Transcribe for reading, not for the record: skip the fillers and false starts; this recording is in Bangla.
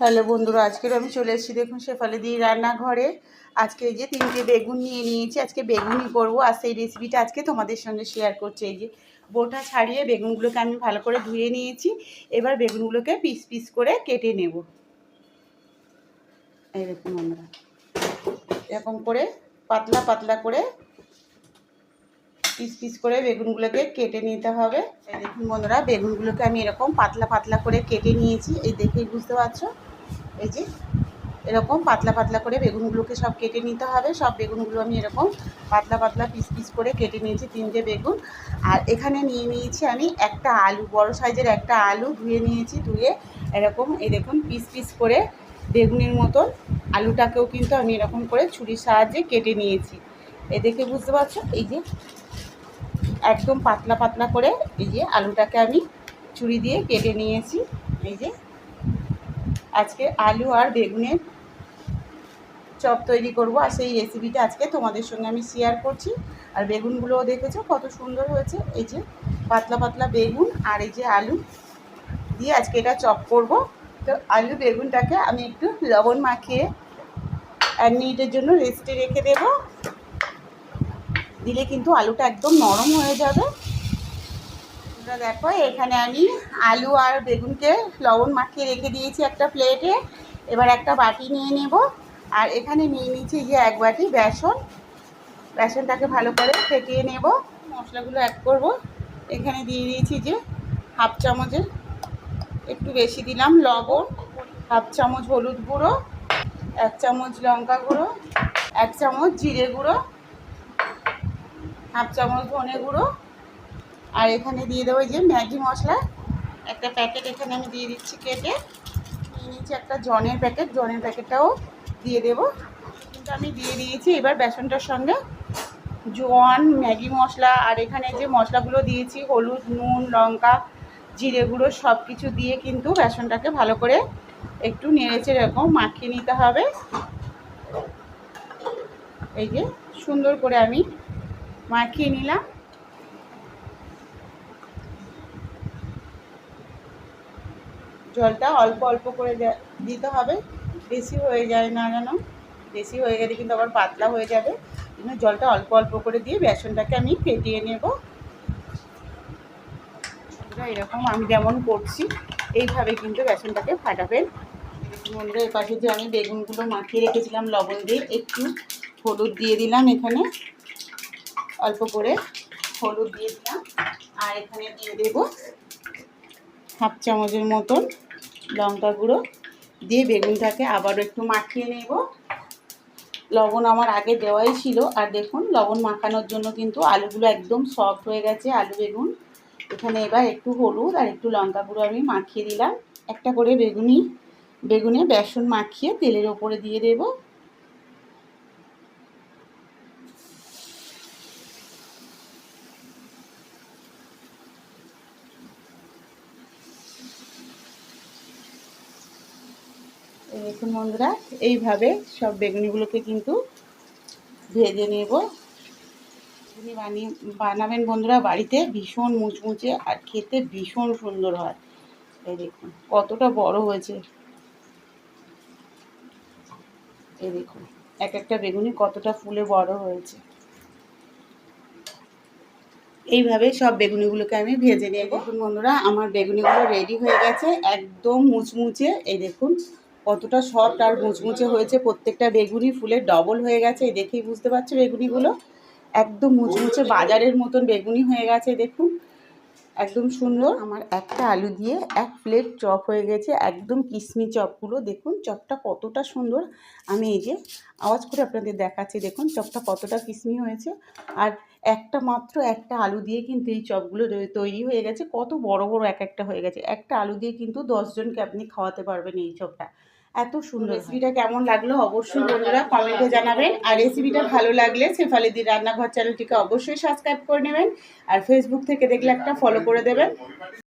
হ্যালো বন্ধুরা, আজকের আমি চলে এসেছি দেখুন শেফালি দি রান্নাঘরে। আজকে এই যে 3টে বেগুন নিয়ে নিয়েছি, আজকে বেগুনই করবো। আর সেই রেসিপিটা আজকে তোমাদের সঙ্গে শেয়ার করছি। এই যে বোটা ছাড়িয়ে বেগুনগুলোকে আমি ভালো করে ধুয়ে নিয়েছি। এবার বেগুনগুলোকে পিস পিস করে কেটে নেব। এই দেখুন বন্ধুরা, এরকম করে পাতলা পাতলা করে পিস পিস করে বেগুনগুলোকে কেটে নিতে হবে। এই দেখুন বন্ধুরা, বেগুনগুলোকে আমি এরকম পাতলা পাতলা করে কেটে নিয়েছি। এই দেখেই বুঝতে পারছো, এই যে এরকম পাতলা পাতলা করে বেগুনগুলোকে সব কেটে নিতে হবে। সব বেগুনগুলো আমি এরকম পাতলা পাতলা পিস পিস করে কেটে নিয়েছি, 3টে বেগুন। আর এখানে নিয়ে নিয়েছি আমি একটা আলু, বড় সাইজের একটা আলু ধুয়ে নিয়েছি। ধুয়ে এরকম এই দেখুন পিস পিস করে বেগুনের মতন আলুটাকেও কিন্তু আমি এরকম করে ছুরির সাহায্যে কেটে নিয়েছি। এই দেখে বুঝতে পারছো, এই যে একদম পাতলা পাতলা করে এই যে আলুটাকে আমি ছুরি দিয়ে কেটে নিয়েছি। এই যে আজকে আলু আর বেগুনের চপ তৈরি করব, আর সেই রেসিপিটা আজকে তোমাদের সঙ্গে আমি শেয়ার করছি। আর বেগুনগুলোও দেখেছো কত সুন্দর হয়েছে। এই যে পাতলা পাতলা বেগুন আর এই যে আলু দিয়ে আজকে এটা চপ করব। তো আলু বেগুনটাকে আমি একটু লবণ মাখিয়ে 1 মিনিটের জন্য রেস্টে রেখে দেব। দিলে কিন্তু আলুটা একদম নরম হয়ে যাবে। দেখো এখানে আমি আলু আর বেগুনকে লবণ মাখিয়ে রেখে দিয়েছি একটা প্লেটে। এবার একটা বাটি নিয়ে নেব। আর এখানে নিয়ে নিচ্ছি যে 1 বাটি বেসন। বেসনটাকে ভালো করে ফেটিয়ে নেব। মশলাগুলো অ্যাড করব। এখানে দিয়ে দিয়েছি যে হাফ চামচের একটু বেশি দিলাম লবণ, হাফ চামচ হলুদ গুঁড়ো, 1 চামচ লঙ্কা গুঁড়ো, 1 চামচ জিরে গুঁড়ো, হাফ চামচ ধনে গুঁড়ো। আর এখানে দিয়ে দেবো যে ম্যাগি মশলা একটা প্যাকেট, এখানে আমি দিয়ে দিচ্ছি কেটে। নিয়ে নিচ্ছি একটা জনের প্যাকেট, জনের প্যাকেটটাও দিয়ে দেবো। কিন্তু আমি দিয়ে দিয়েছি। এবার বেসনটার সঙ্গে জোয়ান, ম্যাগি মশলা আর এখানে যে মশলাগুলো দিয়েছি হলুদ, নুন, লঙ্কা, জিরে গুঁড়ো সব কিছু দিয়ে কিন্তু বেসনটাকে ভালো করে একটু নেড়েচেড়ে এরকম মাখিয়ে নিতে হবে। এই যে সুন্দর করে আমি মাখিয়ে নিলাম। জলটা অল্প অল্প করে দিতে হবে, বেশি হয়ে যায় না যেন। বেশি হয়ে গেলে কিন্তু আবার পাতলা হয়ে যাবে। কিন্তু জলটা অল্প অল্প করে দিয়ে বেসনটাকে আমি ফেটিয়ে নেব। এরকম আমি যেমন করছি এইভাবে কিন্তু বেসনটাকে ফাটাবেন। বন্ধুরা, এর পাশে যে আমি বেগুনগুলো মাখিয়ে রেখেছিলাম লবণ দিয়ে, একটু হলুদ দিয়ে দিলাম। এখানে অল্প করে হলুদ দিয়ে দিলাম। আর এখানে দিয়ে দেব হাফ চামচের মতন লঙ্কা গুঁড়ো দিয়ে বেগুনটাকে আবারও একটু মাখিয়ে নেব। লবণ আমার আগে দেওয়াই ছিল। আর দেখুন লবণ মাখানোর জন্য কিন্তু আলুগুলো একদম সফট হয়ে গেছে, আলু বেগুন। এখানে এবার একটু হলুদ আর একটু লঙ্কা গুঁড়ো আমি মাখিয়ে দিলাম। একটা করে বেগুনে বেসন মাখিয়ে তেলের ওপরে দিয়ে দেব। দেখুন বন্ধুরা, এইভাবে সব বেগুনিগুলোকে কিন্তু ভেজে নেব। বানাবেন বন্ধুরা বাড়িতে, ভীষণ মুচমুচে আর খেতে ভীষণ সুন্দর হয়। এই দেখুন কতটা বড় হয়েছে। এই দেখুন এক একটা বেগুনি কতটা ফুলে বড় হয়েছে। এইভাবে সব বেগুনিগুলোকে আমি ভেজে নেব। দেখুন বন্ধুরা, আমার বেগুনিগুলো রেডি হয়ে গেছে, একদম মুচমুচে। এই দেখুন কতটা সফট আর মুচমুচে হয়েছে। প্রত্যেকটা বেগুনি ফুলে ডবল হয়ে গেছে। এই দেখেই বুঝতে পারছো বেগুনিগুলো একদম মুচমুচে বাজারের মতন বেগুনি হয়ে গেছে। দেখুন একদম সুন্দর। আমার একটা আলু দিয়ে 1 প্লেট চপ হয়ে গেছে, একদম কিসমি চপগুলো। দেখুন চপটা কতটা সুন্দর। আমি এই যে আওয়াজ করে আপনাদের দেখাচ্ছি। দেখুন চপটা কতটা কিসমি হয়েছে। আর মাত্র একটা আলু দিয়ে কিন্তু এই চপগুলো তৈরি হয়ে গেছে। কত বড় বড় এক একটা হয়ে গেছে। একটা আলু দিয়ে কিন্তু 10 জনকে আপনি খাওয়াতে পারবেন এই চপটা। এত সুন্দর। রেসিপিটা কেমন লাগলো অবশ্যই বন্ধুরা কমেন্টে জানাবেন। আর রেসিপিটা ভালো লাগলে শেফালি দি রান্নাঘর চ্যানেলটিকে অবশ্যই সাবস্ক্রাইব করে নেবেন। আর ফেসবুক থেকে দেখলে একটা ফলো করে দেবেন।